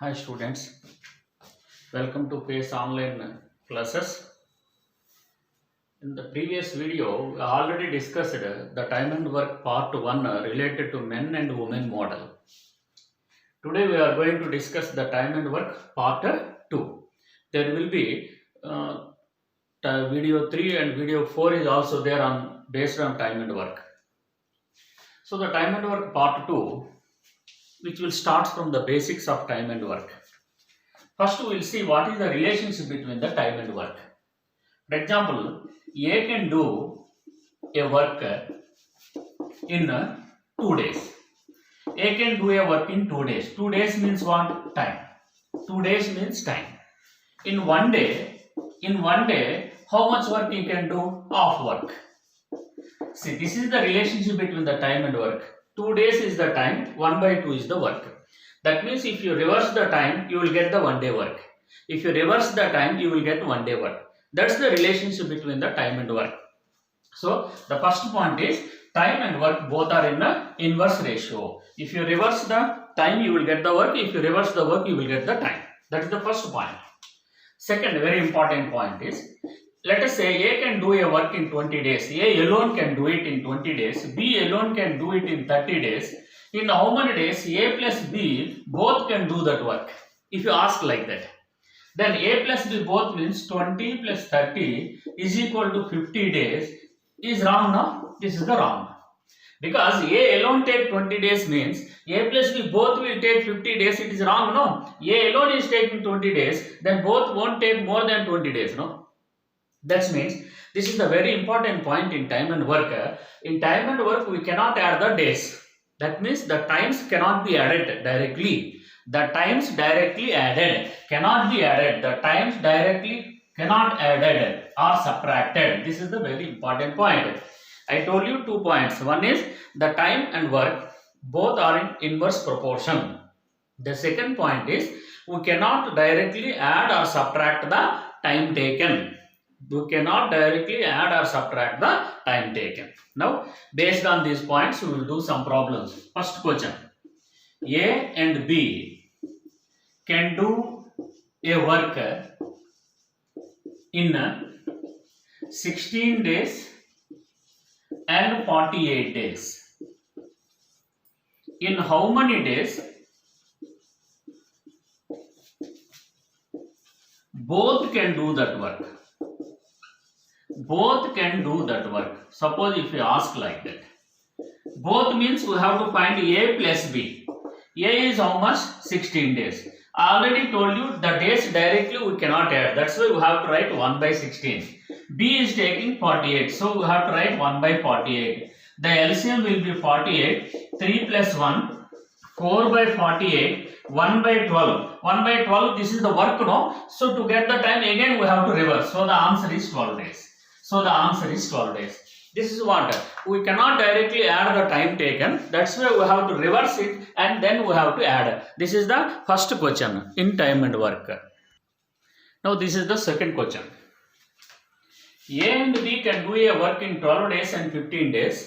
Hi students, welcome to PACE online classes. In the previous video, we already discussed the time and work part 1 related to men and women model. Today we are going to discuss the time and work part 2. There will be video 3 and video 4 is also there on based on time and work. So the time and work part 2, which will start from the basics of time and work. First, we will see what is the relationship between the time and work. For example, A can do a work in 2 days. A can do a work in 2 days. 2 days means what? Time. 2 days means time. In one day, how much work he can do? Half work. See, this is the relationship between the time and work. 2 days is the time, 1/2 is the work. That means if you reverse the time, you will get the 1 day work. If you reverse the time, you will get 1 day work. That's the relationship between the time and work. So, the first point is time and work both are in an inverse ratio. If you reverse the time, you will get the work. If you reverse the work, you will get the time. That is the first point. Second, very important point is, let us say A can do a work in 20 days. A alone can do it in 20 days. B alone can do it in 30 days. In how many days A plus B both can do that work? If you ask like that, then A plus B both means 20 plus 30 is equal to 50 days. Is wrong now? This is the wrong. Because A alone take 20 days means A plus B both will take 50 days. It is wrong, no? A alone is taking 20 days, then both won't take more than 20 days, no? That means this is the very important point in time and work. In time and work, we cannot add the days. That means the times cannot be added directly. The times directly added cannot be added. The times directly cannot added or subtracted. This is the very important point. I told you 2 points. One is the time and work both are in inverse proportion. The second point is we cannot directly add or subtract the time taken. We cannot directly add or subtract the time taken. Now, based on these points, we will do some problems. First question. A and B can do a work in 16 days and 48 days. In how many days both can do that work? Both can do that work. Suppose if you ask like that. Both means we have to find A plus B. A is how much? 16 days. I already told you the days directly we cannot add. That's why we have to write 1/16. B is taking 48. So we have to write 1/48. The LCM will be 48. 3 plus 1. 4/48. 1/12. 1/12, this is the work, no? So to get the time again we have to reverse. So the answer is 12 days. So the answer is 12 days. This is what we cannot directly add the time taken. That's why we have to reverse it and then we have to add. This is the first question in time and work. Now this is the second question. A and B can do a work in 12 days and 15 days.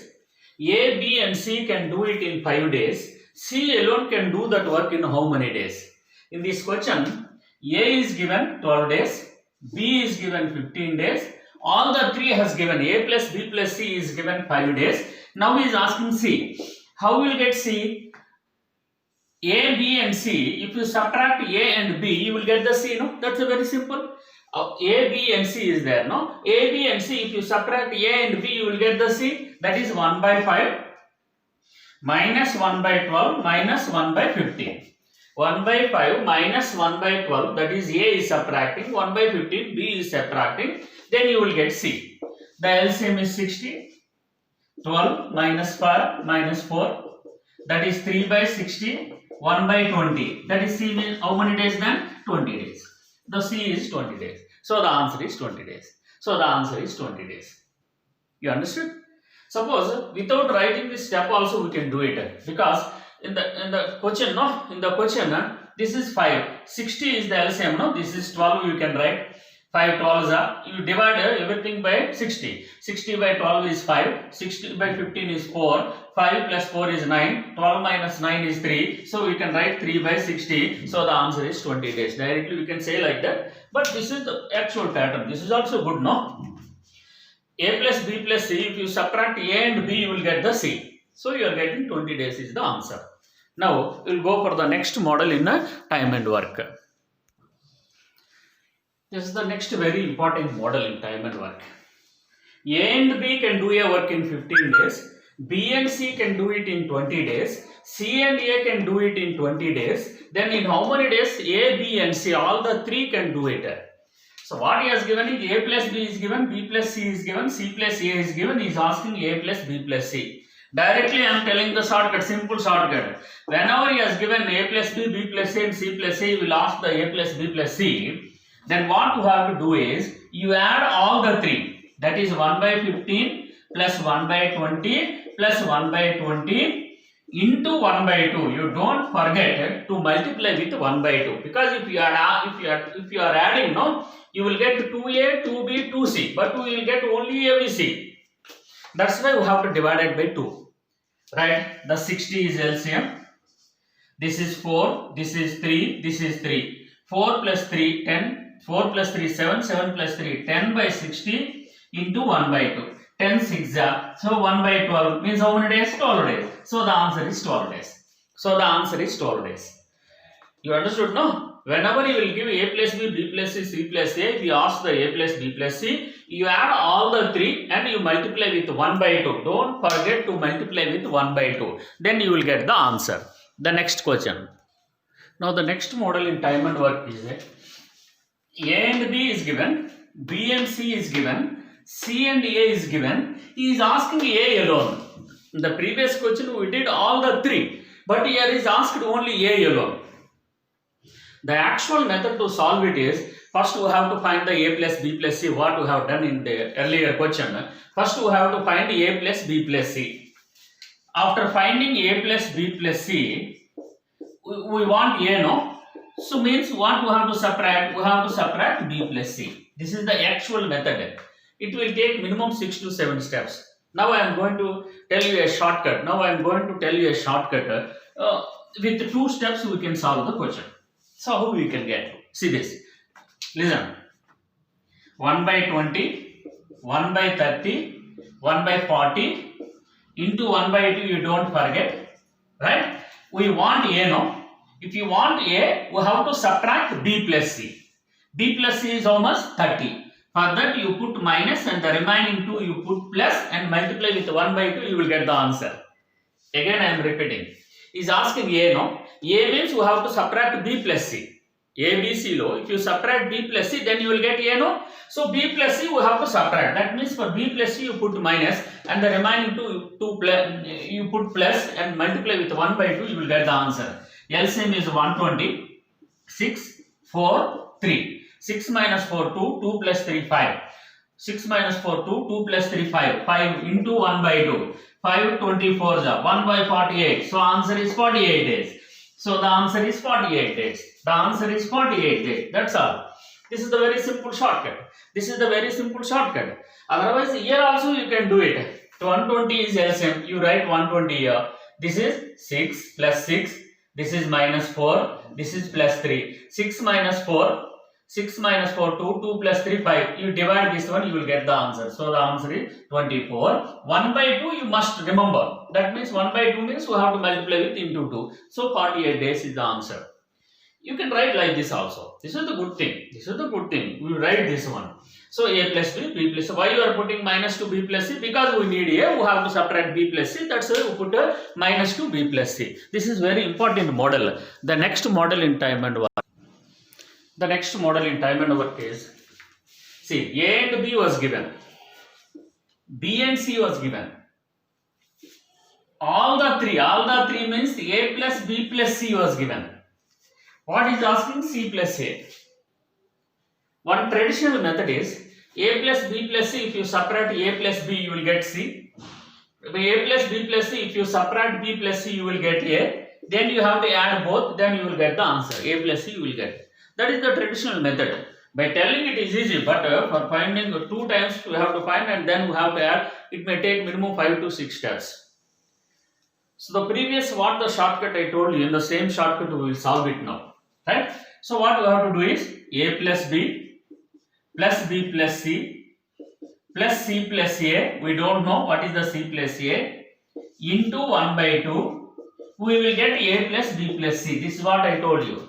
A, B and C can do it in 5 days. C alone can do that work in how many days? In this question, A is given 12 days, B is given 15 days. All the three has given. A plus B plus C is given 5 days. Now he is asking C. How will get C? A, B and C. If you subtract A and B, you will get the C, no? That's a very simple. A, B and C is there, no? A, B and C, if you subtract A and B, you will get the C. That is 1/5 minus 1/12 minus 1/15. 1/5 minus 1/12, that is A is subtracting, 1/15 B is subtracting, then you will get C. The LCM is 60. 12 minus 5 minus 4, that is 3/60, 1/20. That is C means how many days then? 20 days. The C is 20 days. So the answer is 20 days. So the answer is 20 days. You understood? Suppose without writing this step also we can do it, because in the question, no, in the question this is 5, 60 is the LCM, no, this is 12, you can write 5 12s are, you divide everything by 60. 60/12 is 5, 60/15 is 4, 5 plus 4 is 9. 12 minus 9 is 3. So we can write 3 by 60. So the answer is 20 days. Directly we can say like that. But this is the actual pattern. This is also good, no? A plus B plus C. If you subtract A and B, you will get the C. So you are getting 20 days is the answer. Now we will go for the next model in the time and work. This is the next very important model in time and work. A and B can do a work in 15 days. B and C can do it in 20 days. C and A can do it in 20 days. Then in how many days? A, B and C, all the three can do it. So what he has given is A plus B is given, B plus C is given, C plus A is given. He is asking A plus B plus C. Directly I am telling the shortcut, simple shortcut. Whenever he has given A plus B, B plus C and C plus A, you will ask the A plus B plus C. Then what you have to do is, you add all the three. That is 1 by 15 plus 1 by 20 plus 1 by 20 into 1 by 2. You don't forget to multiply with 1 by 2. Because if you are adding, no, you will get 2A, 2B, 2C. But we will get only ABC. That's why we have to divide it by 2. Right? The 60 is LCM. This is 4. This is 3. This is 3. 4 plus 3, 10. 4 plus 3, 7. 7 plus 3, 10 by 60. Into 1 by 2. 10 6 so 1 by 12 means how many days? 12 days. So the answer is 12 days. So the answer is 12 days. You understood, no? Whenever you will give A plus B, B plus C, C plus A, if you ask the A plus B plus C, you add all the three and you multiply with 1 by 2. Don't forget to multiply with 1 by 2. Then you will get the answer. The next question. Now the next model in time and work is that A and B is given, B and C is given, C and A is given. He is asking A alone. In the previous question we did all the three, but here is asked only A alone. The actual method to solve it is, first we have to find the A plus B plus C, what we have done in the earlier question. First we have to find A plus B plus C. After finding A plus B plus C, we want A, no? So means what we have to subtract? We have to subtract B plus C. This is the actual method. It will take minimum 6 to 7 steps. Now I am going to tell you a shortcut. With 2 steps we can solve the question. So how we can get? See this. Listen. 1 by 20, 1 by 30, 1 by 40 into 1 by 2 you don't forget. Right? We want A, no? If you want A, we have to subtract B plus C. B plus C is how much? 30. For that you put minus and the remaining 2 you put plus and multiply with 1 by 2, you will get the answer. Again I am repeating. He is asking A, no? A means we have to subtract B plus C. A, B, C, lo. If you subtract B plus C, then you will get A, no? So B plus C we have to subtract. That means for B plus C you put minus and the remaining 2 plus, you put plus and multiply with 1 by 2, you will get the answer. LCM is 120, 6, 4, 3. 6 minus 4, 2, 2 plus 3, 5. 6 minus 4, 2, 2 plus 3, 5. 5 into 1 by 2. 5, 24, 1 by 48. So answer is 48 days. So the answer is 48 days. The answer is 48 days. That's all. This is the very simple shortcut. Otherwise, here also you can do it. 120 is LCM. You write 120 here. This is 6 plus 6. This is minus 4. This is plus 3. 6 minus 4. 6 minus 4, 2, 2 plus 3, 5. You divide this one, you will get the answer. So the answer is 24. 1 by 2 you must remember. That means 1 by 2 means we have to multiply with into 2. So 48 days is the answer. You can write like this also. This is the good thing. We write this one. So A plus B, B plus C. Why you are putting minus to B plus C? Because we need A, we have to subtract B plus C. That's why we put a minus to B plus C. This is very important model. The next model in time and work. The next model in time and work is, see, A and B was given, B and C was given. All the three means A plus B plus C was given. What is asking? C plus A. One traditional method is A plus B plus C. If you subtract A plus B, you will get C. A plus B plus C. If you subtract B plus C, you will get A. Then you have to add both. Then you will get the answer. A plus C you will get. That is the traditional method. By telling it is easy, but for finding 2 times we have to find and then we have to add. It may take minimum 5 to 6 steps. So the previous what the shortcut I told you, in the same shortcut we will solve it now, right? So what we have to do is a plus b plus b plus c plus c plus a. We don't know what is the c plus a, into 1 by 2. We will get a plus b plus c. This is what I told you.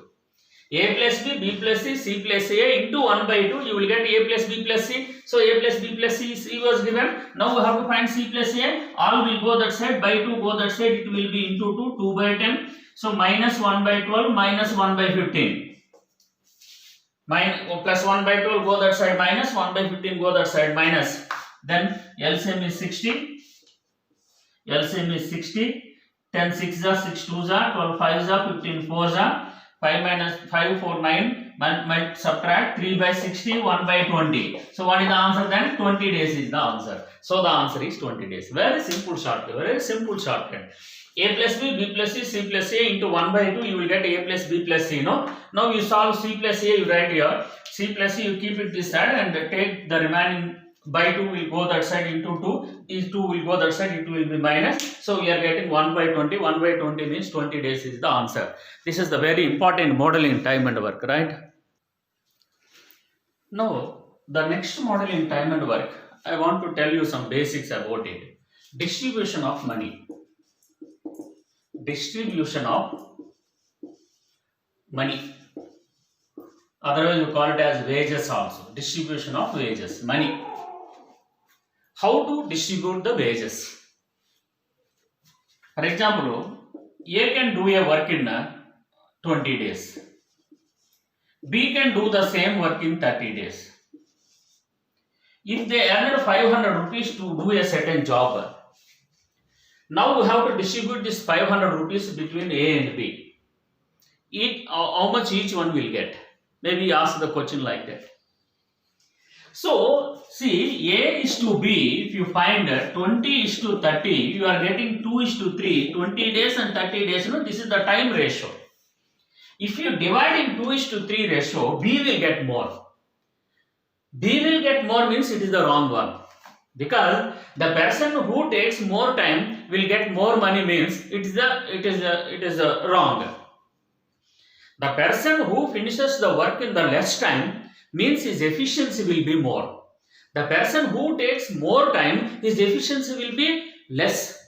A plus b, b plus c, c plus a into 1 by 2. You will get a plus b plus c. So a plus b plus c was given. Now we have to find c plus a. All will go that side. By 2 go that side. It will be into 2. 2 by 10. So minus 1 by 12 minus 1 by 15. Plus 1 by 12 go that side, minus 1 by 15 go that side, minus. Then LCM is 60. LCM is 60. 10 6 are 6 2 are 12 5 are 15 4 are 5 minus 5 4 9. Subtract 3 by 60 1 by 20. So what is the answer then? 20 days is the answer. So the answer is 20 days. Very simple shortcut. Very simple shortcut. A plus b, b plus c, c plus a into 1 by 2, you will get a plus b plus c. No? Now you solve c plus a, you write here. C plus a, you keep it this side and take the remaining. By 2 will go that side into 2. These 2 will go that side, it will be minus. So we are getting 1 by 20. 1 by 20 means 20 days is the answer. This is the very important model in time and work, right? Now, the next model in time and work, I want to tell you some basics about it. Distribution of money. Distribution of money. Otherwise you call it as wages also. Distribution of wages, money. How to distribute the wages? For example, A can do a work in 20 days. B can do the same work in 30 days. If they earned 500 rupees to do a certain job, now we have to distribute this 500 rupees between A and B. How much each one will get? Maybe ask the question like that. So, see, A is to B, if you find 20 is to 30, you are getting 2 is to 3, 20 days and 30 days, this is the time ratio. If you divide in 2 is to 3 ratio, B will get more. B will get more means it is the wrong one. Because the person who takes more time will get more money means it is wrong. The person who finishes the work in the less time means his efficiency will be more. The person who takes more time, his efficiency will be less.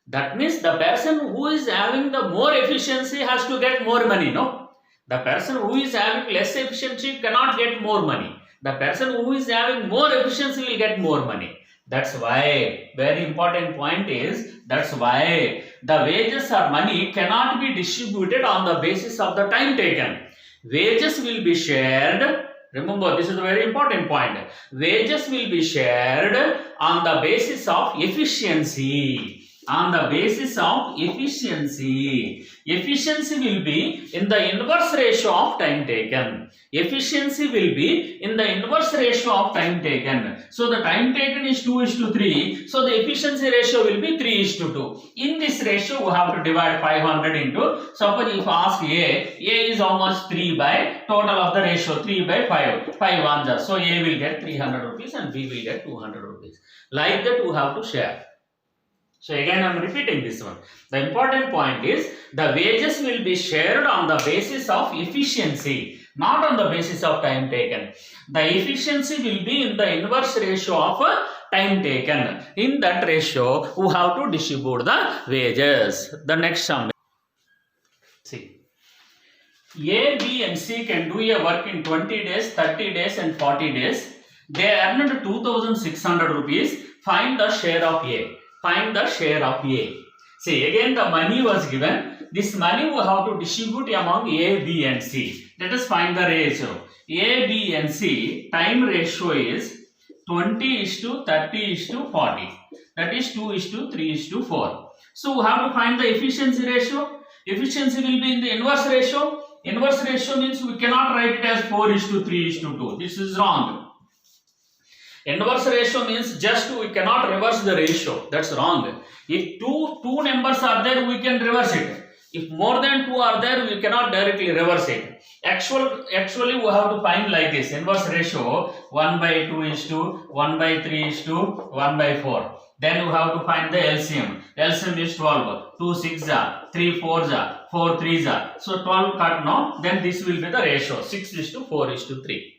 That means the person who is having the more efficiency has to get more money, no? The person who is having less efficiency cannot get more money. The person who is having more efficiency will get more money. That's why, very important point is, that's why the wages or money cannot be distributed on the basis of the time taken. Wages will be shared. Remember, this is a very important point. Wages will be shared on the basis of efficiency. On the basis of efficiency. Efficiency will be in the inverse ratio of time taken. Efficiency will be in the inverse ratio of time taken. So the time taken is 2 is to 3. So the efficiency ratio will be 3 is to 2. In this ratio, we have to divide 500 into, suppose if I ask A is how much? 3 by total of the ratio, 3 by 5. 5 ones. So A will get 300 rupees and B will get 200 rupees. Like that, we have to share. So again I am repeating this one. The important point is the wages will be shared on the basis of efficiency, not on the basis of time taken. The efficiency will be in the inverse ratio of time taken. In that ratio, we have to distribute the wages. The next sum. See, A, B and C can do a work in 20 days, 30 days and 40 days. They earned 2,600 rupees. Find the share of A. Find the share of A. See, again the money was given. This money we have to distribute among A, B and C. Let us find the ratio. A, B and C time ratio is 20 is to 30 is to 40. That is 2 is to 3 is to 4. So we have to find the efficiency ratio. Efficiency will be in the inverse ratio. Inverse ratio means we cannot write it as 4 is to 3 is to 2. This is wrong. Inverse ratio means just we cannot reverse the ratio. That's wrong. If two numbers are there, we can reverse it. If more than 2 are there, we cannot directly reverse it. Actually, we have to find like this. Inverse ratio 1 by 2 is to 1 by 3 is to 1 by 4. Then you have to find the LCM. LCM is 12. 2 6 are, 3 4 are, 4 3 are. So 12 cut now. Then this will be the ratio 6:4:3.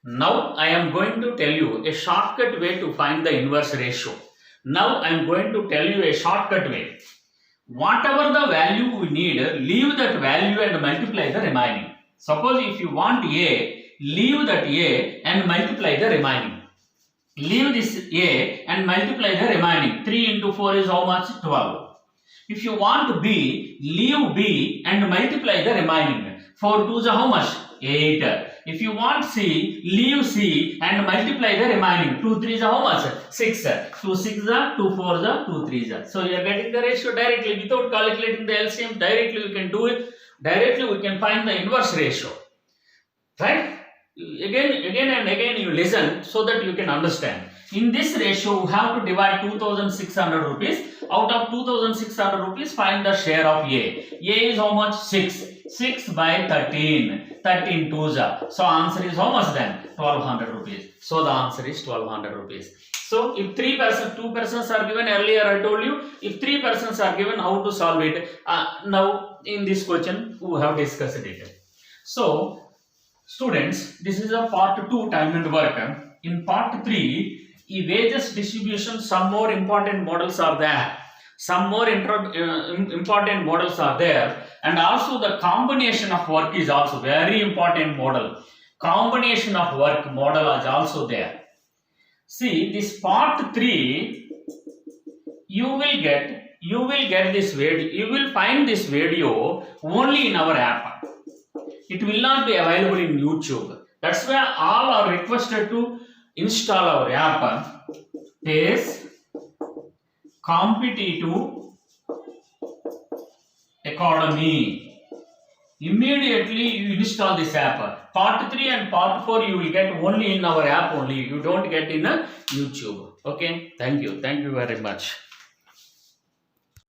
Now I am going to tell you a shortcut way to find the inverse ratio. Now I am going to tell you a shortcut way. Whatever the value we need, leave that value and multiply the remaining. Suppose if you want A, leave that A and multiply the remaining. Leave this A and multiply the remaining. 3 into 4 is how much? 12. If you want B, leave B and multiply the remaining. 4 2s is how much? 8. If you want C, leave C and multiply the remaining. 2 3s is how much? 6. 2 6s are, 2 4s are, 2 3s are. So you are getting the ratio directly without calculating the LCM. Directly we can do it. Directly we can find the inverse ratio. Right? Again and again you listen so that you can understand. In this ratio, we have to divide 2,600 rupees. Out of 2,600 rupees, find the share of A. A is how much? 6. 6 by 13. 13 twos are. So answer is how much then? 1,200 rupees. So the answer is 1,200 rupees. So if 2 persons are given, earlier I told you, if 3 persons are given, how to solve it? Now in this question, we have discussed it. So students, this is a part 2 time and work. In part 3, wages distribution, some more important models are there. Some more important models are there, and also the combination of work is also very important model. Combination of work model is also there. See this part 3, you will get this video. You will find this video only in our app. It will not be available in YouTube. That's why all are requested to install our app. Pace Competitive Academy. Immediately you install this app. Part 3 and part 4 you will get only in our app only. You don't get in a YouTube. Okay. Thank you. Thank you very much.